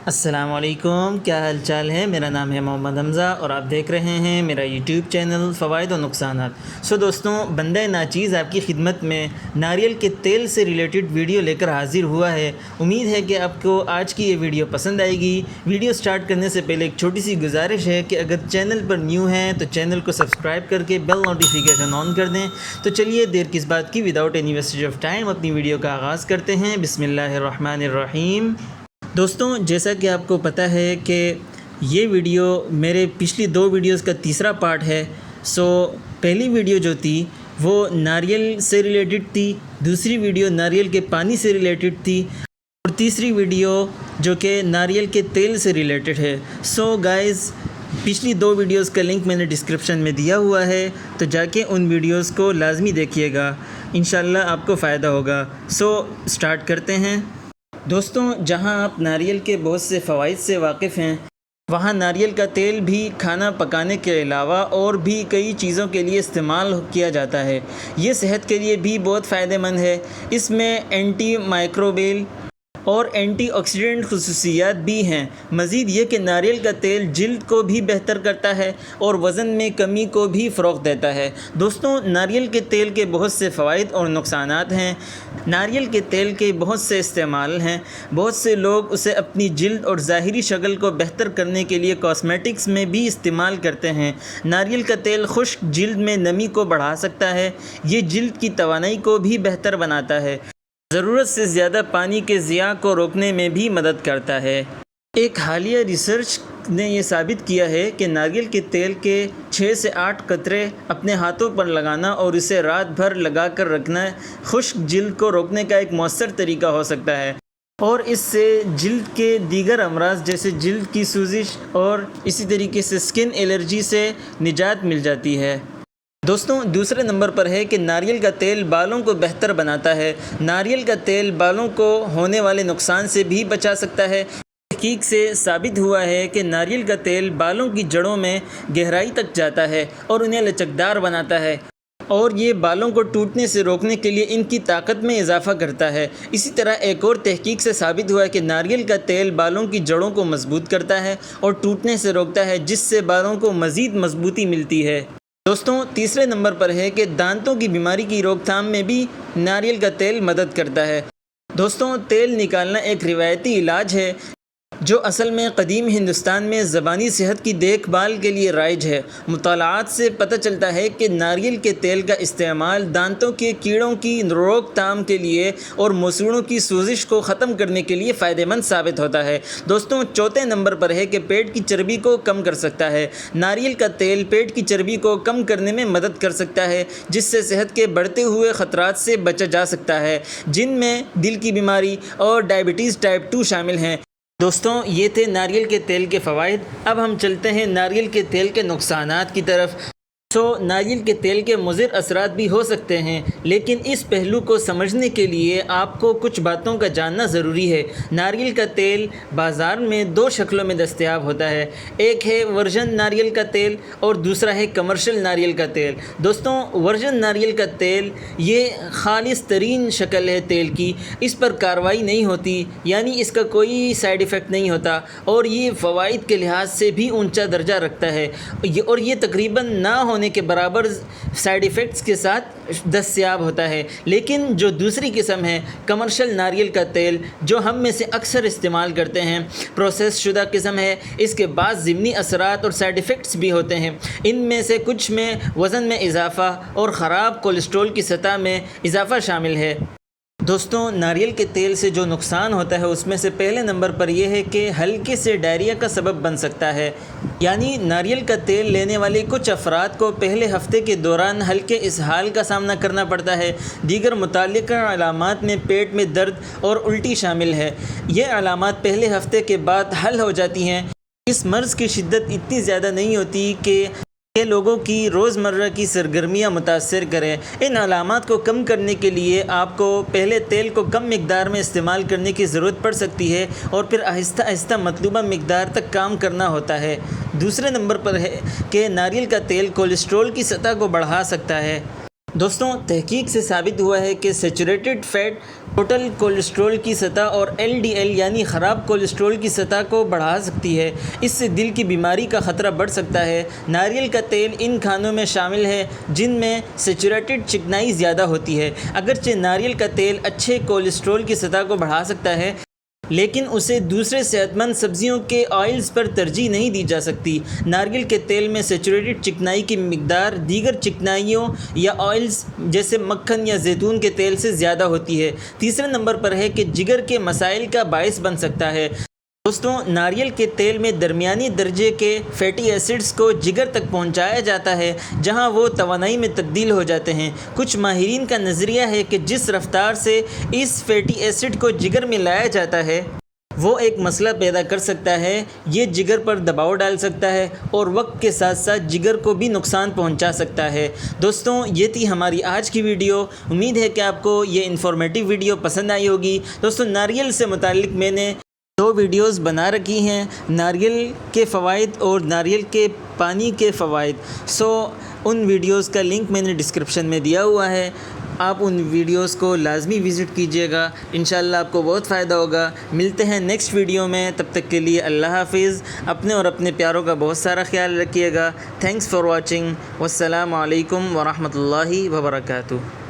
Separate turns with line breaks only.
السلام علیکم، کیا حال چال ہے؟ میرا نام ہے محمد حمزہ اور آپ دیکھ رہے ہیں میرا یوٹیوب چینل فوائد و نقصانات۔ دوستوں، بندہ ناچیز آپ کی خدمت میں ناریل کے تیل سے ریلیٹڈ ویڈیو لے کر حاضر ہوا ہے۔ امید ہے کہ آپ کو آج کی یہ ویڈیو پسند آئے گی۔ ویڈیو سٹارٹ کرنے سے پہلے ایک چھوٹی سی گزارش ہے کہ اگر چینل پر نیو ہیں تو چینل کو سبسکرائب کر کے بیل نوٹیفیکیشن آن کر دیں۔ تو چلیے دیر کس بات کی، without any wastage of time اپنی ویڈیو کا آغاز کرتے ہیں۔ بسم اللہ الرحمن الرحیم۔ دوستوں، جیسا کہ آپ کو پتہ ہے کہ یہ ویڈیو میرے پچھلی 2 ویڈیوز کا تیسرا پارٹ ہے۔ پہلی ویڈیو جو تھی وہ ناریل سے ریلیٹڈ تھی، دوسری ویڈیو ناریل کے پانی سے ریلیٹڈ تھی اور تیسری ویڈیو جو کہ ناریل کے تیل سے ریلیٹڈ ہے۔ گائز، پچھلی 2 ویڈیوز کا لنک میں نے ڈسکرپشن میں دیا ہوا ہے، تو جا کے ان ویڈیوز کو لازمی دیکھیے گا، انشاءاللہ آپ کو فائدہ ہوگا۔ سٹارٹ کرتے ہیں۔ دوستوں، جہاں آپ ناریل کے بہت سے فوائد سے واقف ہیں، وہاں ناریل کا تیل بھی کھانا پکانے کے علاوہ اور بھی کئی چیزوں کے لیے استعمال کیا جاتا ہے۔ یہ صحت کے لیے بھی بہت فائدہ مند ہے۔ اس میں اینٹی مائکروبیل اور اینٹی آکسیڈنٹ خصوصیات بھی ہیں۔ مزید یہ کہ ناریل کا تیل جلد کو بھی بہتر کرتا ہے اور وزن میں کمی کو بھی فروغ دیتا ہے۔ دوستوں، ناریل کے تیل کے بہت سے فوائد اور نقصانات ہیں۔ ناریل کے تیل کے بہت سے استعمال ہیں۔ بہت سے لوگ اسے اپنی جلد اور ظاہری شکل کو بہتر کرنے کے لیے کاسمیٹکس میں بھی استعمال کرتے ہیں۔ ناریل کا تیل خشک جلد میں نمی کو بڑھا سکتا ہے۔ یہ جلد کی توانائی کو بھی بہتر بناتا ہے۔ ضرورت سے زیادہ پانی کے ضیاع کو روکنے میں بھی مدد کرتا ہے۔ ایک حالیہ ریسرچ نے یہ ثابت کیا ہے کہ ناریل کے تیل کے 6 سے 8 قطرے اپنے ہاتھوں پر لگانا اور اسے رات بھر لگا کر رکھنا خشک جلد کو روکنے کا ایک مؤثر طریقہ ہو سکتا ہے، اور اس سے جلد کے دیگر امراض جیسے جلد کی سوزش اور اسی طریقے سے اسکن الرجی سے نجات مل جاتی ہے۔ دوستوں، دوسرے نمبر پر ہے کہ ناریل کا تیل بالوں کو بہتر بناتا ہے۔ ناریل کا تیل بالوں کو ہونے والے نقصان سے بھی بچا سکتا ہے۔ تحقیق سے ثابت ہوا ہے کہ ناریل کا تیل بالوں کی جڑوں میں گہرائی تک جاتا ہے اور انہیں لچکدار بناتا ہے، اور یہ بالوں کو ٹوٹنے سے روکنے کے لیے ان کی طاقت میں اضافہ کرتا ہے۔ اسی طرح ایک اور تحقیق سے ثابت ہوا ہے کہ ناریل کا تیل بالوں کی جڑوں کو مضبوط کرتا ہے اور ٹوٹنے سے روکتا ہے، جس سے بالوں کو مزید مضبوطی ملتی ہے۔ دوستوں، تیسرے نمبر پر ہے کہ دانتوں کی بیماری کی روک تھام میں بھی ناریل کا تیل مدد کرتا ہے۔ دوستوں، تیل نکالنا ایک روایتی علاج ہے جو اصل میں قدیم ہندوستان میں زبانی صحت کی دیکھ بھال کے لیے رائج ہے۔ مطالعات سے پتہ چلتا ہے کہ ناریل کے تیل کا استعمال دانتوں کے کیڑوں کی روک تھام کے لیے اور مسوڑوں کی سوزش کو ختم کرنے کے لیے فائدہ مند ثابت ہوتا ہے۔ دوستوں، چوتھے نمبر پر ہے کہ پیٹ کی چربی کو کم کر سکتا ہے۔ ناریل کا تیل پیٹ کی چربی کو کم کرنے میں مدد کر سکتا ہے، جس سے صحت کے بڑھتے ہوئے خطرات سے بچا جا سکتا ہے، جن میں دل کی بیماری اور ڈائبٹیز ٹائپ 2 شامل ہیں۔ دوستوں، یہ تھے ناریل کے تیل کے فوائد۔ اب ہم چلتے ہیں ناریل کے تیل کے نقصانات کی طرف۔ ناریل کے تیل کے مضر اثرات بھی ہو سکتے ہیں، لیکن اس پہلو کو سمجھنے کے لیے آپ کو کچھ باتوں کا جاننا ضروری ہے۔ ناریل کا تیل بازار میں 2 شکلوں میں دستیاب ہوتا ہے۔ ایک ہے ورجن ناریل کا تیل اور دوسرا ہے کمرشل ناریل کا تیل۔ دوستوں، ورجن ناریل کا تیل یہ خالص ترین شکل ہے تیل کی۔ اس پر کارروائی نہیں ہوتی، یعنی اس کا کوئی سائیڈ ایفیکٹ نہیں ہوتا، اور یہ فوائد کے لحاظ سے بھی اونچا درجہ رکھتا ہے، اور یہ تقریباً نہ ہونے کے برابر سائیڈ ایفیکٹس کے ساتھ دستیاب ہوتا ہے۔ لیکن جو دوسری قسم ہے کمرشل ناریل کا تیل، جو ہم میں سے اکثر استعمال کرتے ہیں، پروسیس شدہ قسم ہے۔ اس کے بعض ضمنی اثرات اور سائیڈ ایفیکٹس بھی ہوتے ہیں۔ ان میں سے کچھ میں وزن میں اضافہ اور خراب کولیسٹرول کی سطح میں اضافہ شامل ہے۔ دوستوں، ناریل کے تیل سے جو نقصان ہوتا ہے اس میں سے پہلے نمبر پر یہ ہے کہ ہلکے سے ڈائریا کا سبب بن سکتا ہے۔ یعنی ناریل کا تیل لینے والے کچھ افراد کو پہلے ہفتے کے دوران ہلکے اسہال کا سامنا کرنا پڑتا ہے۔ دیگر متعلقہ علامات میں پیٹ میں درد اور الٹی شامل ہے۔ یہ علامات پہلے ہفتے کے بعد حل ہو جاتی ہیں۔ اس مرض کی شدت اتنی زیادہ نہیں ہوتی کہ یہ لوگوں کی روزمرہ کی سرگرمیاں متاثر کریں۔ ان علامات کو کم کرنے کے لیے آپ کو پہلے تیل کو کم مقدار میں استعمال کرنے کی ضرورت پڑ سکتی ہے، اور پھر آہستہ آہستہ مطلوبہ مقدار تک کام کرنا ہوتا ہے۔ دوسرے نمبر پر ہے کہ ناریل کا تیل کولیسٹرول کی سطح کو بڑھا سکتا ہے۔ دوستوں، تحقیق سے ثابت ہوا ہے کہ سیچوریٹڈ فیٹ ٹوٹل کولیسٹرول کی سطح اور LDL یعنی خراب کولیسٹرول کی سطح کو بڑھا سکتی ہے۔ اس سے دل کی بیماری کا خطرہ بڑھ سکتا ہے۔ ناریل کا تیل ان کھانوں میں شامل ہے جن میں سیچوریٹڈ چکنائی زیادہ ہوتی ہے۔ اگرچہ ناریل کا تیل اچھے کولیسٹرول کی سطح کو بڑھا سکتا ہے، لیکن اسے دوسرے صحت مند سبزیوں کے آئلز پر ترجیح نہیں دی جا سکتی۔ ناریل کے تیل میں سیچوریٹڈ چکنائی کی مقدار دیگر چکنائیوں یا آئلز جیسے مکھن یا زیتون کے تیل سے زیادہ ہوتی ہے۔ تیسرے نمبر پر ہے کہ جگر کے مسائل کا باعث بن سکتا ہے۔ دوستوں، ناریل کے تیل میں درمیانی درجے کے فیٹی ایسڈز کو جگر تک پہنچایا جاتا ہے جہاں وہ توانائی میں تبدیل ہو جاتے ہیں۔ کچھ ماہرین کا نظریہ ہے کہ جس رفتار سے اس فیٹی ایسڈ کو جگر میں لایا جاتا ہے وہ ایک مسئلہ پیدا کر سکتا ہے۔ یہ جگر پر دباؤ ڈال سکتا ہے اور وقت کے ساتھ ساتھ جگر کو بھی نقصان پہنچا سکتا ہے۔ دوستوں، یہ تھی ہماری آج کی ویڈیو۔ امید ہے کہ آپ کو یہ انفارمیٹیو ویڈیو پسند آئی ہوگی۔ دوستوں، ناریل سے متعلق میں نے 2 ویڈیوز بنا رکھی ہیں، ناریل کے فوائد اور ناریل کے پانی کے فوائد۔ ان ویڈیوز کا لنک میں نے ڈسکرپشن میں دیا ہوا ہے، آپ ان ویڈیوز کو لازمی وزٹ کیجیے گا، انشاءاللہ آپ کو بہت فائدہ ہوگا۔ ملتے ہیں نیکسٹ ویڈیو میں، تب تک کے لیے اللہ حافظ۔ اپنے اور اپنے پیاروں کا بہت سارا خیال رکھیے گا۔ Thanks for watching. والسلام علیکم ورحمۃ اللہ وبرکاتہ۔